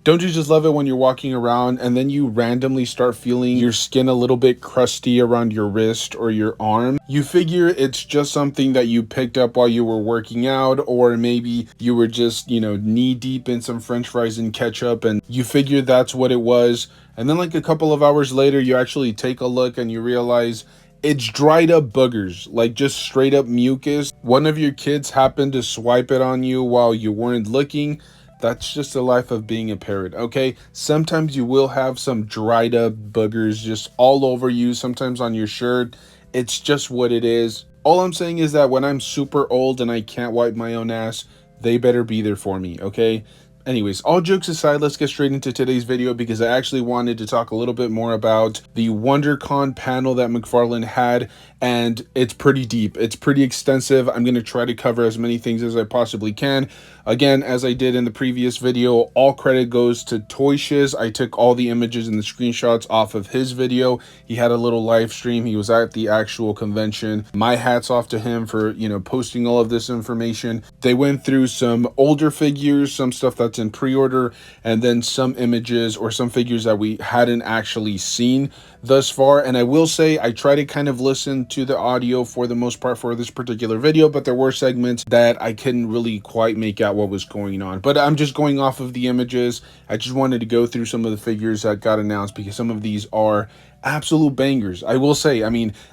Don't you just love it when you're walking around and then you randomly start feeling your skin a little bit crusty around your wrist or your arm? You figure it's just something that you picked up while you were working out, or maybe you were just, knee deep in some french fries and ketchup and you figure that's what it was. And then like a couple of hours later, you actually take a look and you realize it's dried up boogers, like just straight up mucus. One of your kids happened to swipe it on you while you weren't looking. That's just the life of being a parrot, okay? Sometimes you will have some dried up boogers just all over you, sometimes on your shirt. It's just what it is. All I'm saying is that when I'm super old and I can't wipe my own ass, they better be there for me, okay? Anyways, all jokes aside, let's get straight into today's video because I actually wanted to talk a little bit more about the WonderCon panel that McFarlane had, and it's pretty deep. It's pretty extensive. I'm going to try to cover as many things as I possibly can. Again, as I did in the previous video, all credit goes to Toy Shiz. I took all the images and the screenshots off of his video. He had a little live stream. He was at the actual convention. My hat's off to him for, posting all of this information. They went through some older figures, some stuff that's in pre-order, and then some images or some figures that we hadn't actually seen thus far. And I will say I try to kind of listen to the audio for the most part for this particular video, but there were segments that I couldn't really quite make out what was going on. But I'm just going off of the images. I just wanted to go through some of the figures that got announced because some of these are absolute bangers. I will say,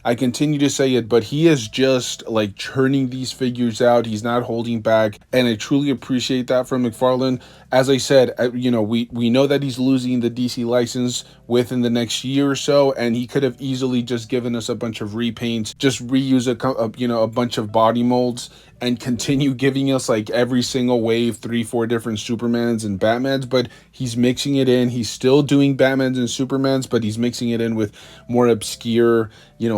I continue to say it, but he is just like churning these figures out. He's not holding back, and I truly appreciate that from McFarlane. As I said, we know that he's losing the DC license within the next year or so, and he could have easily just given us a bunch of repaints, just reuse a bunch of body molds, and continue giving us like every single wave 3-4 different Supermans and Batmans. But he's mixing it in. He's still doing Batmans and Supermans, but he's mixing it in with more obscure,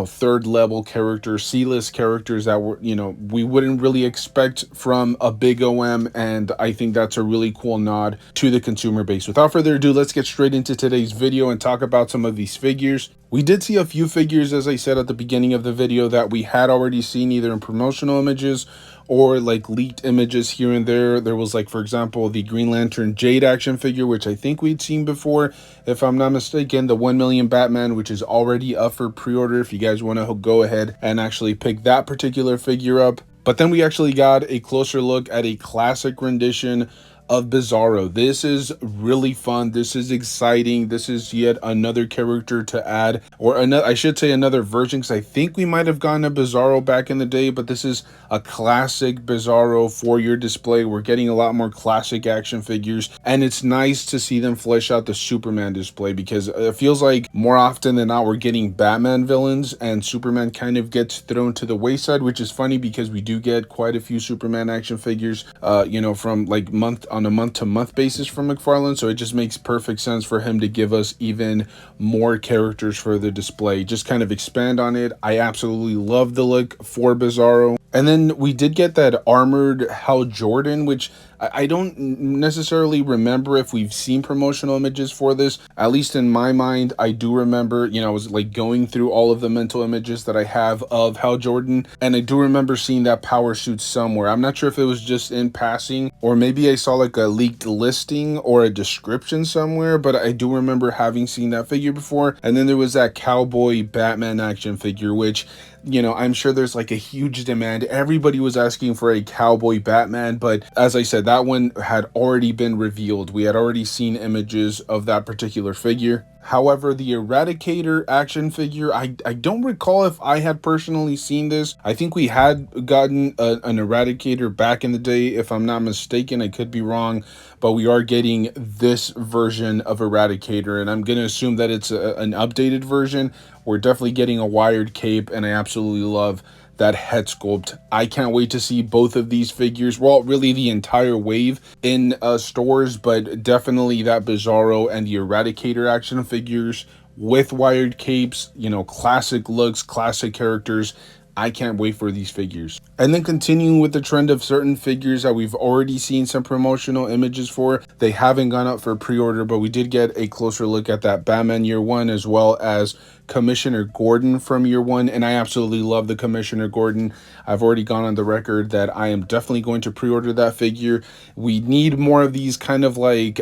third level characters, C-list characters that were, we wouldn't really expect from a big OM. And I think that's a really cool nod to the consumer base. Without further ado, let's get straight into today's video and talk about some of these figures. We did see a few figures, as I said at the beginning of the video, that we had already seen either in promotional images or like leaked images here and there. There was like, for example, the Green Lantern Jade action figure, which I think we'd seen before, if I'm not mistaken. The 1 million Batman, which is already up for pre-order if you guys want to go ahead and actually pick that particular figure up. But then we actually got a closer look at a classic rendition of Bizarro. This is really fun. This is exciting. This is yet another character to add, or another, I should say another version, because I think we might have gotten a Bizarro back in the day, but this is a classic Bizarro for your display. We're getting a lot more classic action figures, and it's nice to see them flesh out the Superman display, because it feels like more often than not we're getting Batman villains and Superman kind of gets thrown to the wayside, which is funny because we do get quite a few Superman action figures from like on a month-to-month basis from McFarlane, so it just makes perfect sense for him to give us even more characters for the display. Just kind of expand on it. I absolutely love the look for Bizarro. And then we did get that armored Hal Jordan, which I don't necessarily remember if we've seen promotional images for this. At least in my mind, I do remember, I was like going through all of the mental images that I have of Hal Jordan, and I do remember seeing that power suit somewhere. I'm not sure if it was just in passing, or maybe I saw like a leaked listing or a description somewhere, but I do remember having seen that figure before. And then there was that cowboy Batman action figure, which, I'm sure there's like a huge demand. Everybody was asking for a cowboy Batman, but as I said, that one had already been revealed. We had already seen images of that particular figure. However, the Eradicator action figure, I don't recall if I had personally seen this. I think we had gotten an Eradicator back in the day, if I'm not mistaken. I could be wrong, but we are getting this version of Eradicator, and I'm going to assume that it's an updated version. We're definitely getting a wired cape, and I absolutely love that head sculpt. I can't wait to see both of these figures, well, really the entire wave in stores, but definitely that Bizarro and the Eradicator action figures with wired capes, classic looks, classic characters. I can't wait for these figures. And then continuing with the trend of certain figures that we've already seen some promotional images for, they haven't gone up for pre-order, but we did get a closer look at that Batman Year One, as well as Commissioner Gordon from year one, and I absolutely love the Commissioner Gordon. I've already gone on the record that I am definitely going to pre-order that figure. We need more of these kind of like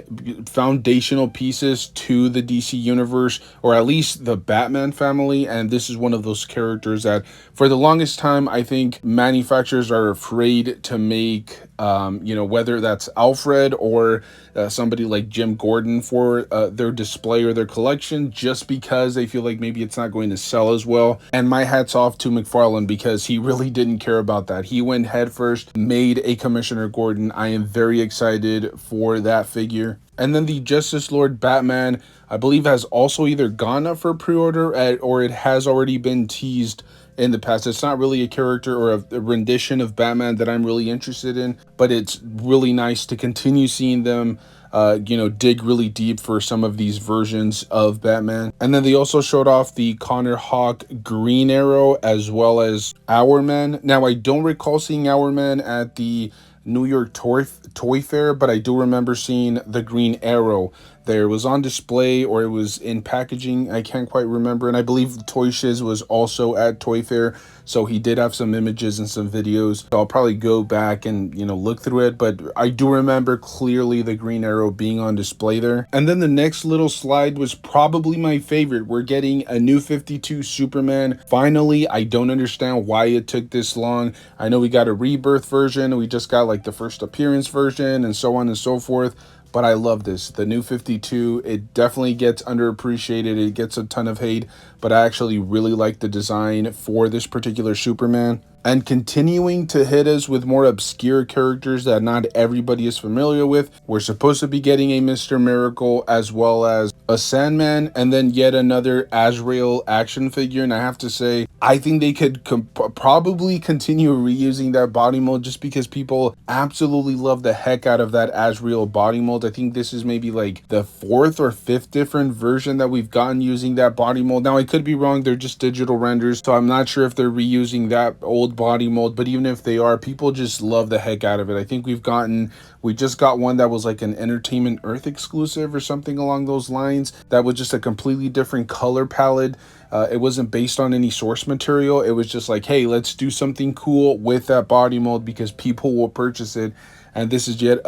foundational pieces to the DC universe, or at least the Batman family, and this is one of those characters that for the longest time I think manufacturers are afraid to make, whether that's Alfred or somebody like Jim Gordon for their display or their collection, just because they feel like maybe it's not going to sell as well. And my hat's off to McFarlane, because he really didn't care about that. He went headfirst, made a Commissioner Gordon. I am very excited for that figure. And then the Justice Lord Batman, I believe, has also either gone up for pre-order or it has already been teased in the past. It's not really a character or a rendition of Batman that I'm really interested in, but it's really nice to continue seeing them dig really deep for some of these versions of Batman. And then they also showed off the Connor Hawke Green Arrow as well as Hourman. Now, I don't recall seeing Hourman at the New York Toy Fair, but I do remember seeing the Green Arrow there. It was on display or it was in packaging, I can't quite remember. And I believe Toy Shiz was also at Toy Fair, so he did have some images and some videos. So I'll probably go back and look through it, but I do remember clearly the Green Arrow being on display there. And then the next little slide was probably my favorite. We're getting a new 52 Superman finally. I don't understand why it took this long. I know we got a rebirth version, we just got like the first appearance version and so on and so forth, but I love this. The new 52, it definitely gets underappreciated. It gets a ton of hate, but I actually really like the design for this particular Superman. And continuing to hit us with more obscure characters that not everybody is familiar with. We're supposed to be getting a Mr. Miracle as well as a Sandman, and then yet another Azrael action figure. And I have to say, I think they could probably continue reusing that body mold, just because people absolutely love the heck out of that Azrael body mold. I think this is maybe like the 4th or 5th different version that we've gotten using that body mold. Now, I could be wrong. They're just digital renders, so I'm not sure if they're reusing that old body mold, but even if they are, people just love the heck out of it. I think we just got one that was like an Entertainment Earth exclusive or something along those lines, that was just a completely different color palette. It wasn't based on any source material. It was just like, hey, let's do something cool with that body mold because people will purchase it. And this is yet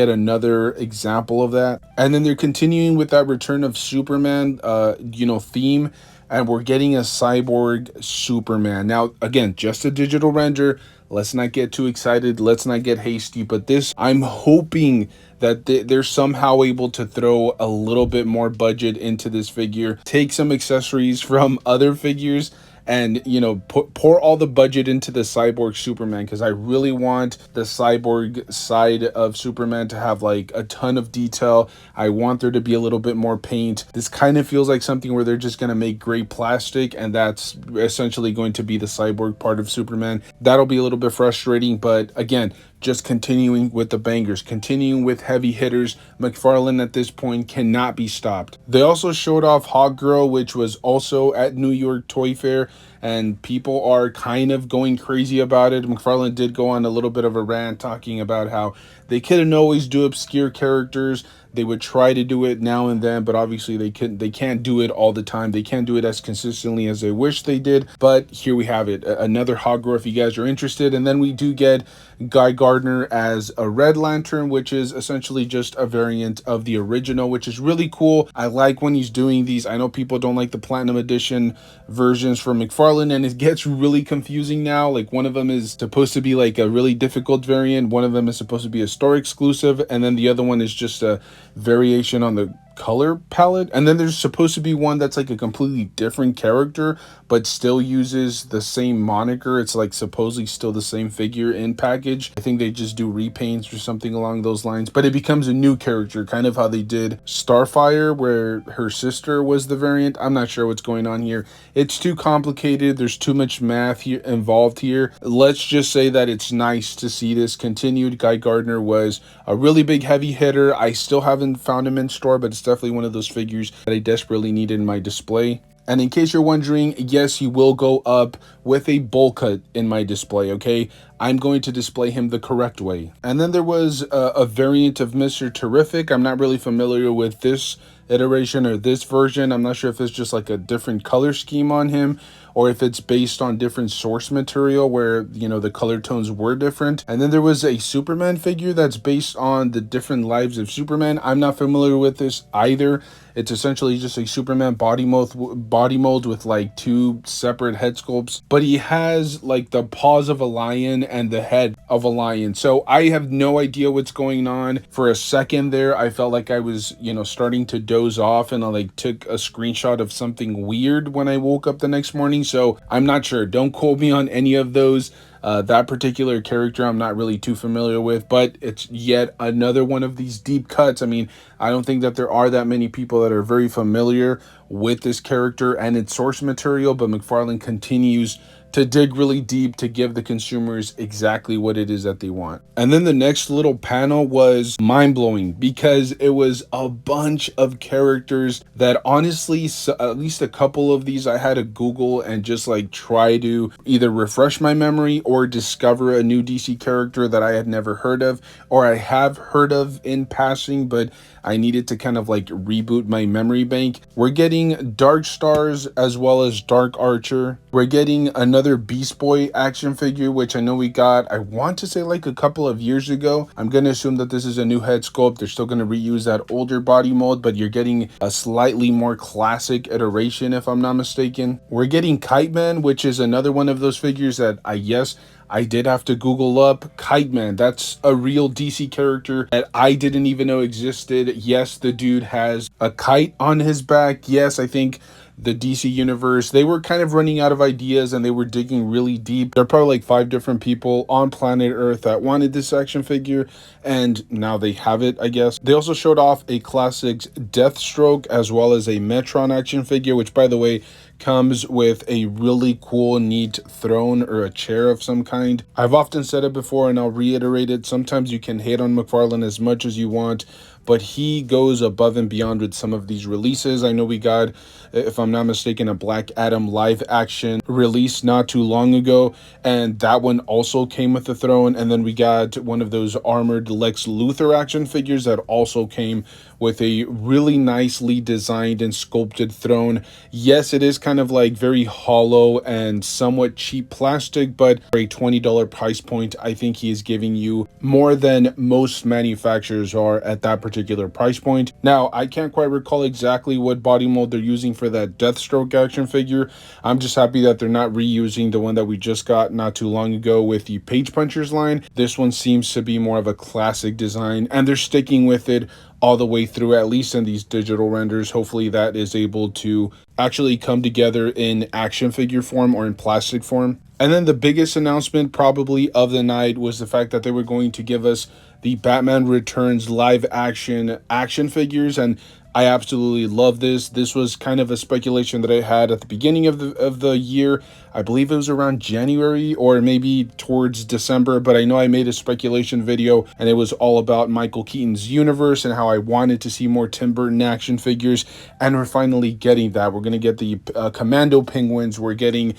another example of that. And then they're continuing with that Return of Superman theme, and we're getting a Cyborg Superman. Now, again, just a digital render. Let's not get too excited. Let's not get hasty. But this, I'm hoping that they're somehow able to throw a little bit more budget into this figure, take some accessories from other figures, and pour all the budget into the Cyborg Superman, because I really want the Cyborg side of Superman to have like a ton of detail. I want there to be a little bit more paint. This kind of feels like something where they're just going to make gray plastic, and that's essentially going to be the Cyborg part of Superman. That'll be a little bit frustrating, but again, just continuing with the bangers, continuing with heavy hitters. McFarlane at this point cannot be stopped. They also showed off Hawkgirl, which was also at New York Toy Fair, and people are kind of going crazy about it. McFarlane did go on a little bit of a rant talking about how they couldn't always do obscure characters. They would try to do it now and then, but obviously they can't do it all the time. They can't do it as consistently as they wish they did. But here we have it, another Hawkgirl if you guys are interested. And then we do get Guy Gardner as a Red Lantern, which is essentially just a variant of the original, which is really cool. I like when he's doing these. I know people don't like the Platinum Edition versions from McFarlane, and it gets really confusing now. Like, one of them is supposed to be like a really difficult variant, one of them is supposed to be a store exclusive, and then the other one is just a variation on the color palette. And then there's supposed to be one that's like a completely different character but still uses the same moniker. It's like supposedly still the same figure in package. I think they just do repaints or something along those lines, but it becomes a new character, kind of how they did Starfire where her sister was the variant. I'm not sure what's going on here. It's too complicated. There's too much math here involved here. Let's just say that it's nice to see this continued. Guy Gardner was a really big heavy hitter. I still haven't found him in store, but it's definitely one of those figures that I desperately need in my display. And in case you're wondering, yes, he will go up with a bowl cut in my display, okay? I'm going to display him the correct way. And then there was a variant of Mr. Terrific. I'm not really familiar with this iteration or this version. I'm not sure if it's just like a different color scheme on him, or if it's based on different source material where, you know, the color tones were different. And then there was a Superman figure that's based on the different lives of Superman. I'm not familiar with this either. It's essentially just a Superman body mold with like two separate head sculpts, but he has like the paws of a lion and the head of a lion. So I have no idea what's going on. For a second there, I felt like I was, you know, starting to doze off, and I like took a screenshot of something weird when I woke up the next morning. So I'm not sure. Don't quote me on any of those. That particular character I'm not really too familiar with, but it's yet another one of these deep cuts. I mean, I don't think that there are that many people that are very familiar with this character and its source material, but McFarlane continues to dig really deep to give the consumers exactly what it is that they want. And then the next little panel was mind-blowing, because it was a bunch of characters that honestly, at least a couple of these I had to Google and just like try to either refresh my memory or discover a new DC character that I had never heard of, or I have heard of in passing, but I needed to kind of like reboot my memory bank. We're getting Dark Stars as well as Dark Archer. We're getting another Beast Boy action figure, which I know we got, I want to say like a couple of years ago. I'm going to assume that this is a new head sculpt. They're still going to reuse that older body mold, but you're getting a slightly more classic iteration if I'm not mistaken. We're getting Kite Man, which is another one of those figures that I did have to Google up. Kite Man, that's a real DC character that I didn't even know existed. Yes, the dude has a kite on his back. Yes, I think the DC universe, they were kind of running out of ideas and they were digging really deep. There are probably like 5 different people on planet Earth that wanted this action figure, and now they have it, I guess. They also showed off a Classics Deathstroke as well as a Metron action figure, which by the way comes with a really cool, neat throne or a chair of some kind. I've often said it before and I'll reiterate it. Sometimes you can hate on McFarlane as much as you want, but he goes above and beyond with some of these releases. I know we got, if I'm not mistaken, a Black Adam live action release not too long ago, and that one also came with the throne. And then we got one of those armored Lex Luthor action figures that also came with a really nicely designed and sculpted throne. Yes, it is kind of like very hollow and somewhat cheap plastic, but for a $20 price point, I think he is giving you more than most manufacturers are at that particular price point. Now, I can't quite recall exactly what body mold they're using for that Deathstroke action figure. I'm just happy that they're not reusing the one that we just got not too long ago with the Page Punchers line. This one seems to be more of a classic design, and they're sticking with it all the way through, at least in these digital renders. Hopefully that is able to actually come together in action figure form or in plastic form. And then the biggest announcement probably of the night was the fact that they were going to give us the Batman Returns live action figures, and I absolutely love this. This was kind of a speculation that I had at the beginning of the year. I believe it was around January or maybe towards December, but I know I made a speculation video and it was all about Michael Keaton's universe and how I wanted to see more Tim Burton action figures, and we're finally getting that. We're going to get the Commando Penguins. We're getting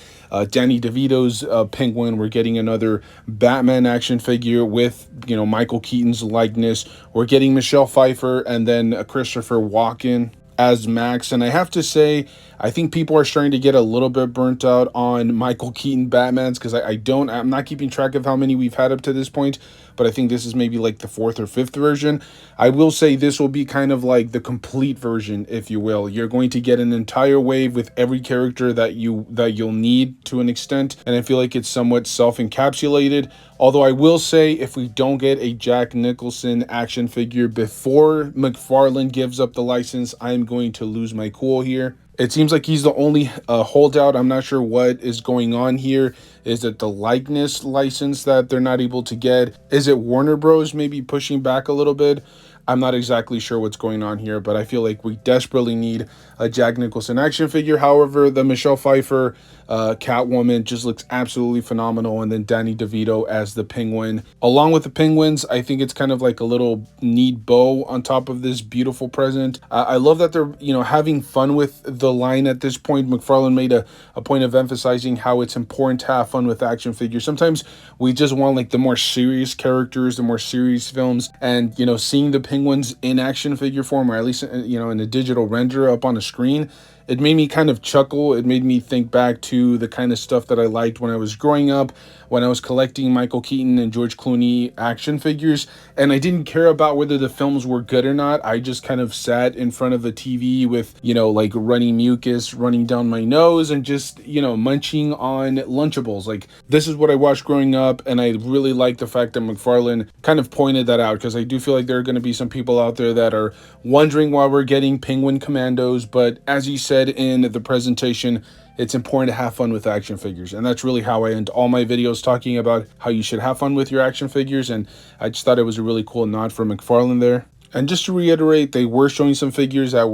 Danny DeVito's Penguin. We're getting another Batman action figure with, you know, Michael Keaton's likeness. We're getting Michelle Pfeiffer and then Christopher Walken as Max. And I have to say, I think people are starting to get a little bit burnt out on Michael Keaton Batmans, because I'm not keeping track of how many we've had up to this point, but I think this is maybe like the 4th or 5th version. I will say this will be kind of like the complete version, if you will. You're going to get an entire wave with every character that you'll need to an extent, and I feel like it's somewhat self-encapsulated. Although I will say, if we don't get a Jack Nicholson action figure before McFarlane gives up the license, I'm going to lose my cool here. It seems like he's the only holdout. I'm not sure what is going on here. Is it the likeness license that they're not able to get? Is it Warner Bros. Maybe pushing back a little bit? I'm not exactly sure what's going on here, but I feel like we desperately need a Jack Nicholson action figure. However, the Michelle Pfeiffer Catwoman just looks absolutely phenomenal, and then Danny DeVito as the Penguin. Along with the penguins, I think it's kind of like a little neat bow on top of this beautiful present. I love that they're, having fun with the line at this point. McFarlane made a point of emphasizing how it's important to have fun with action figures. Sometimes we just want like the more serious characters, the more serious films, and seeing the penguins in action figure form, or at least in a digital render up on a screen, it made me kind of chuckle. It made me think back to the kind of stuff that I liked when I was growing up, when I was collecting Michael Keaton and George Clooney action figures. And I didn't care about whether the films were good or not. I just kind of sat in front of the TV with, like running mucus running down my nose and just, munching on Lunchables. Like, this is what I watched growing up. And I really like the fact that McFarlane kind of pointed that out, because I do feel like there are going to be some people out there that are wondering why we're getting Penguin Commandos. But as you said in the presentation, it's important to have fun with action figures, and that's really how I end all my videos, talking about how you should have fun with your action figures. And I just thought it was a really cool nod from McFarlane there. And just to reiterate, they were showing some figures that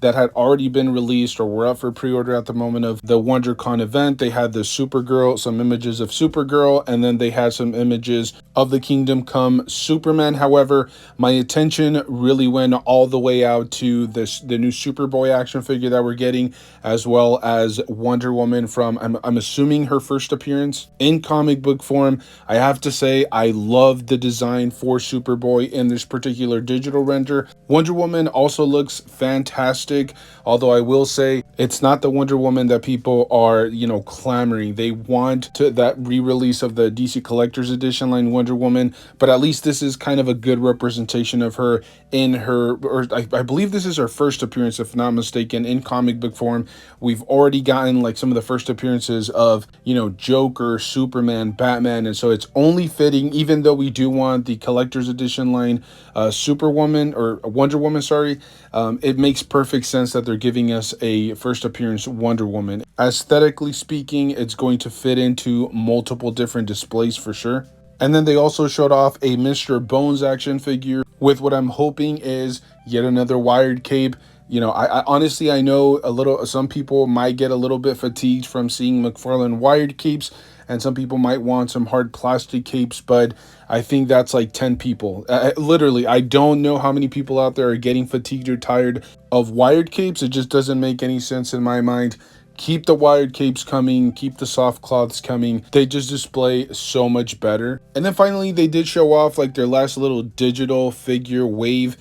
had already been released or were up for pre-order at the moment of the WonderCon event. They had the Supergirl, some images of Supergirl, and then they had some images of the Kingdom Come Superman. However, my attention really went all the way out to the new Superboy action figure that we're getting, as well as Wonder Woman from, I'm assuming, her first appearance in comic book form. I have to say, I love the design for Superboy in this particular digital render. Wonder Woman also looks fantastic, although I will say it's not the Wonder Woman that people are, clamoring. They want that re-release of the DC Collector's Edition line Wonder Woman, but at least this is kind of a good representation of her in her, or I believe this is her first appearance, if not mistaken, in comic book form. We've already gotten like some of the first appearances of, Joker, Superman, Batman, and so it's only fitting, even though we do want the Collector's Edition line Superwoman, or Wonder Woman, sorry, it makes perfect sense that they're giving us a first appearance Wonder Woman. Aesthetically speaking, it's going to fit into multiple different displays for sure. And then they also showed off a Mr. Bones action figure with what I'm hoping is yet another wired cape. I honestly, I know some people might get a little bit fatigued from seeing McFarlane wired capes, and some people might want some hard plastic capes, but I think that's like 10 people. Literally, I don't know how many people out there are getting fatigued or tired of wired capes. It just doesn't make any sense in my mind. Keep the wired capes coming, keep the soft cloths coming. They just display so much better. And then finally, they did show off like their last little digital figure wave,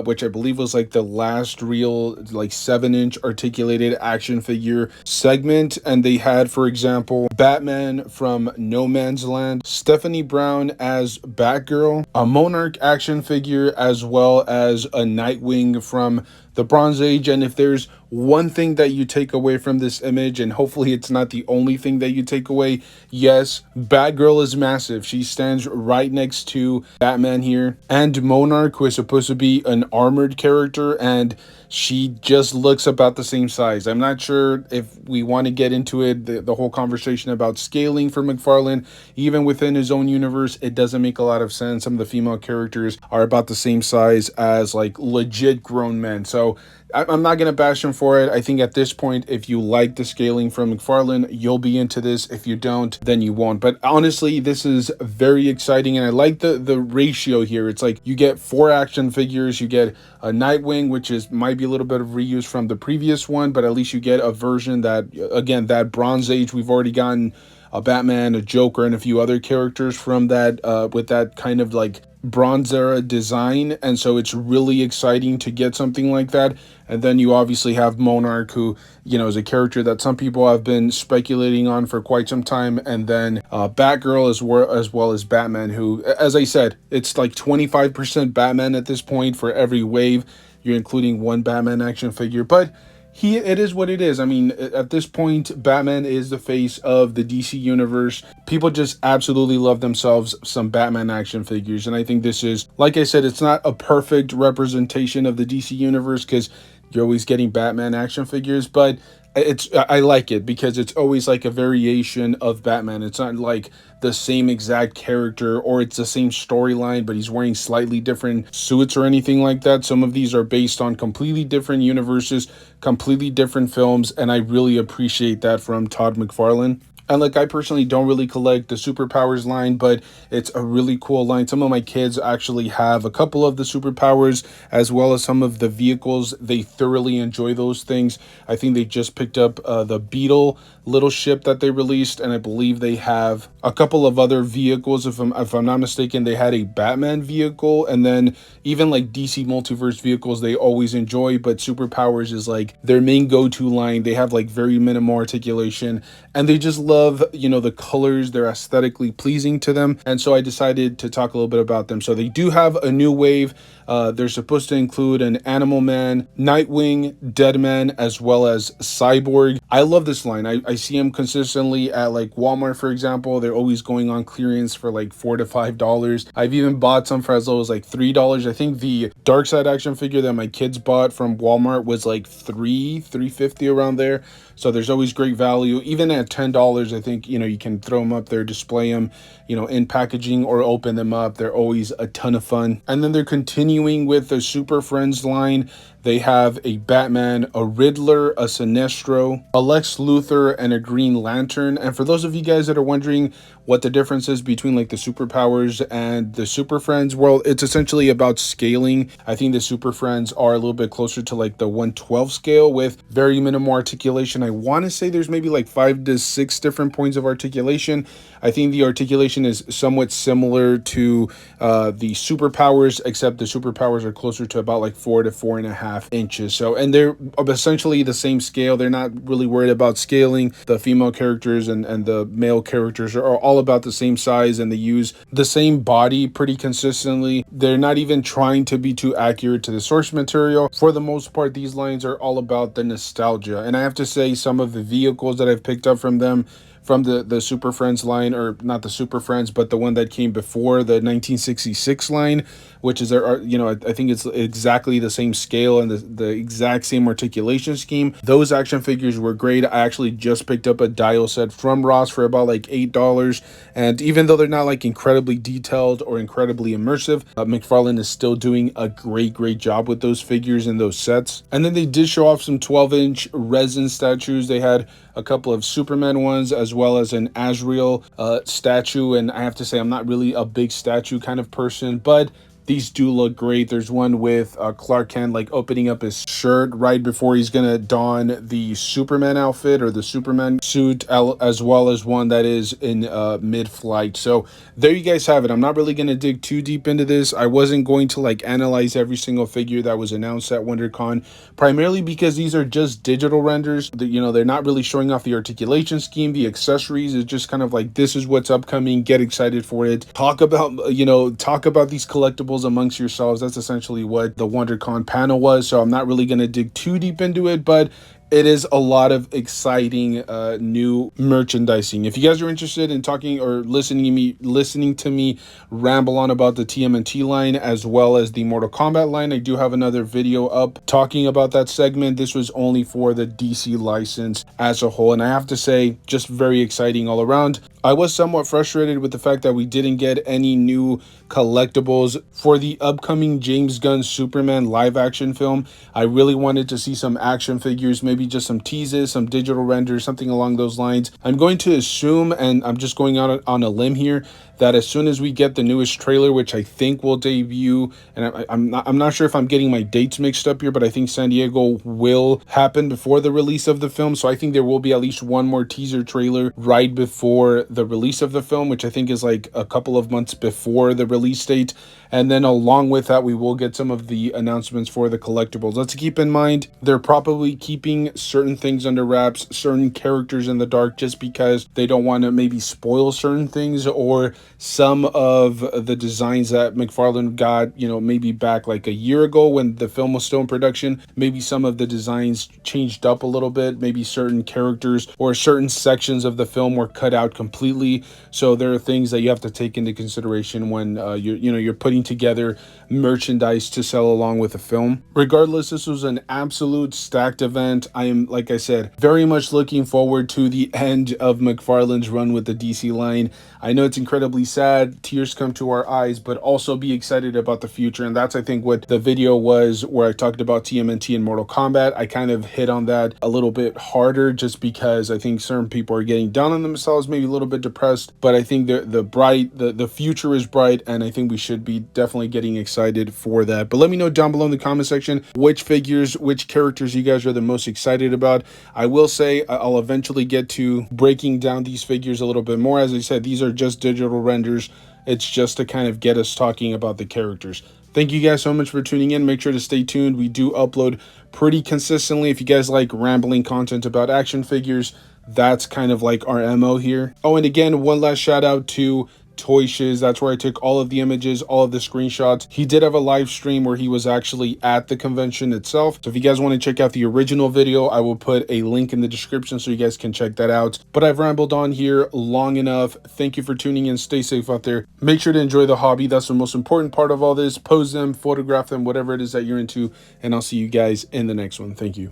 which I believe was like the last real like 7-inch articulated action figure segment. And they had, for example, Batman from No Man's Land, Stephanie Brown as Batgirl, a Monarch action figure, as well as a Nightwing from the Bronze Age. And if there's one thing that you take away from this image, and hopefully it's not the only thing that you take away, yes, Batgirl is massive. She stands right next to Batman here, and Monarch, who is supposed to be an armored character, and she just looks about the same size. I'm not sure if we want to get into it, the whole conversation about scaling for McFarlane. Even within his own universe, it doesn't make a lot of sense. Some of the female characters are about the same size as like legit grown men. So I'm not going to bash him for it. I think at this point, if you like the scaling from McFarlane, you'll be into this. If you don't, then you won't. But honestly, this is very exciting, and I like the ratio here. It's like you get 4 action figures. You get a Nightwing, which might be a little bit of reuse from the previous one, but at least you get a version that, again, that Bronze Age, we've already gotten a Batman, a Joker, and a few other characters from that, with that kind of like Bronze era design. And so it's really exciting to get something like that. And then you obviously have Monarch, who, is a character that some people have been speculating on for quite some time. And then Batgirl as well as Batman, who, as I said, it's like 25% Batman at this point. For every wave, you're including one Batman action figure. But it is what it is. I mean, at this point, Batman is the face of the DC universe. People just absolutely love themselves some Batman action figures. And I think this is, like I said, it's not a perfect representation of the DC universe, because you're always getting Batman action figures, but I like it because it's always like a variation of Batman. It's not like the same exact character or it's the same storyline, but he's wearing slightly different suits or anything like that. Some of these are based on completely different universes, completely different films, and I really appreciate that from Todd McFarlane. And like, I personally don't really collect the superpowers line, but it's a really cool line. Some of my kids actually have a couple of the superpowers as well as some of the vehicles. They thoroughly enjoy those things. I think they just picked up the Beetle little ship that they released, and I believe they have a couple of other vehicles. If I'm not mistaken, they had a Batman vehicle, and then even like DC Multiverse vehicles they always enjoy, but superpowers is like their main go-to line. They have like very minimal articulation, and they just love, you know, the colors. They're aesthetically pleasing to them, and so I decided to talk a little bit about them. So they do have a new wave. They're supposed to include an Animal Man, Nightwing, Deadman, as well as Cyborg. I love this line. I see them consistently at like Walmart, for example. They're always going on clearance for like $4 to $5. I've even bought some for as low as like $3. I think the Darkseid action figure that my kids bought from Walmart was like $3.50 around there. So there's always great value. Even at $10, I think, you know, you can throw them up there, display them, you know, in packaging or open them up. They're always a ton of fun. And then they're continuing with the Super Friends line. They have a Batman, a Riddler, a Sinestro, a Lex Luthor, and a Green Lantern. And for those of you guys that are wondering what the difference is between like the superpowers and the Super Friends, well, it's essentially about scaling. I think the Super Friends are a little bit closer to like the 1/12 scale with very minimal articulation. I want to say there's maybe like 5 to 6 different points of articulation. I think the articulation is somewhat similar to the superpowers, except the superpowers are closer to about like 4 to 4.5 inches. So, and they're essentially the same scale. They're not really worried about scaling. The female characters and the male characters are all about the same size, and they use the same body pretty consistently. They're not even trying to be too accurate to the source material. For the most part, these lines are all about the nostalgia. And I have to say, some of the vehicles that I've picked up from them, from the Super Friends line, or not the Super Friends, but the one that came before, the 1966 line, which is, you know, I think it's exactly the same scale and the exact same articulation scheme. Those action figures were great. I actually just picked up a dial set from Ross for about like $8. And even though they're not like incredibly detailed or incredibly immersive, McFarlane is still doing a great job with those figures and those sets. And then they did show off some 12-inch resin statues. They had a couple of Superman ones as well as an Azrael statue. And I have to say, I'm not really a big statue kind of person, but these do look great. There's one with Clark Kent like opening up his shirt right before he's gonna don the Superman outfit or the Superman suit, as well as one that is in mid-flight. So there you guys have it. I'm not really gonna dig too deep into this. I wasn't going to like analyze every single figure that was announced at WonderCon, primarily because these are just digital renders. You know, they're not really showing off the articulation scheme, the accessories. It's just kind of like, this is what's upcoming. Get excited for it. Talk about these collectibles amongst yourselves. That's essentially what the WonderCon panel was. So I'm not really going to dig too deep into it, but it is a lot of exciting new merchandising. If you guys are interested in talking or listening to me ramble on about the TMNT line as well as the Mortal Kombat line, I do have another video up talking about that segment. This was only for the DC license as a whole, and I have to say, just very exciting all around. I was somewhat frustrated with the fact that we didn't get any new collectibles for the upcoming James Gunn Superman live action film. I really wanted to see some action figures, maybe just some teases, some digital renders, something along those lines. I'm going to assume, and I'm just going out on a limb here, that as soon as we get the newest trailer, which I think will debut, and I'm not sure if I'm getting my dates mixed up here, but I think San Diego will happen before the release of the film. So I think there will be at least one more teaser trailer right before the release of the film, which I think is like a couple of months before the release date. And then along with that, we will get some of the announcements for the collectibles. Let's keep in mind, they're probably keeping certain things under wraps, certain characters in the dark, just because they don't want to maybe spoil certain things, or some of the designs that McFarlane got, you know, maybe back like a year ago when the film was still in production. Maybe some of the designs changed up a little bit. Maybe certain characters or certain sections of the film were cut out completely. So there are things that you have to take into consideration when you're putting putting together merchandise to sell along with the film. Regardless, this was an absolute stacked event. I am, like I said, very much looking forward to the end of McFarlane's run with the DC line. I know it's incredibly sad, tears come to our eyes, but also be excited about the future. And that's, I think, what the video was, where I talked about TMNT and Mortal Kombat. I kind of hit on that a little bit harder just because I think certain people are getting down on themselves, maybe a little bit depressed, but I think the future is bright, and I think we should be definitely getting excited for that. But let me know down below in the comment section which figures, which characters you guys are the most excited about. I will say I'll eventually get to breaking down these figures a little bit more. As I said, these are just digital renders. It's just to kind of get us talking about the characters. Thank you guys so much for tuning in. Make sure to stay tuned. We do upload pretty consistently. If you guys like rambling content about action figures, that's kind of like our MO here. Oh, and again, one last shout out to Toy Shiz. That's where I took all of the images, all of the screenshots. He did have a live stream where he was actually at the convention itself. So if you guys want to check out the original video, I will put a link in the description so you guys can check that out. But I've rambled on here long enough. Thank you for tuning in. Stay safe out there. Make sure to enjoy the hobby. That's the most important part of all this. Pose them, photograph them, whatever it is that you're into. And I'll see you guys in the next one. Thank you.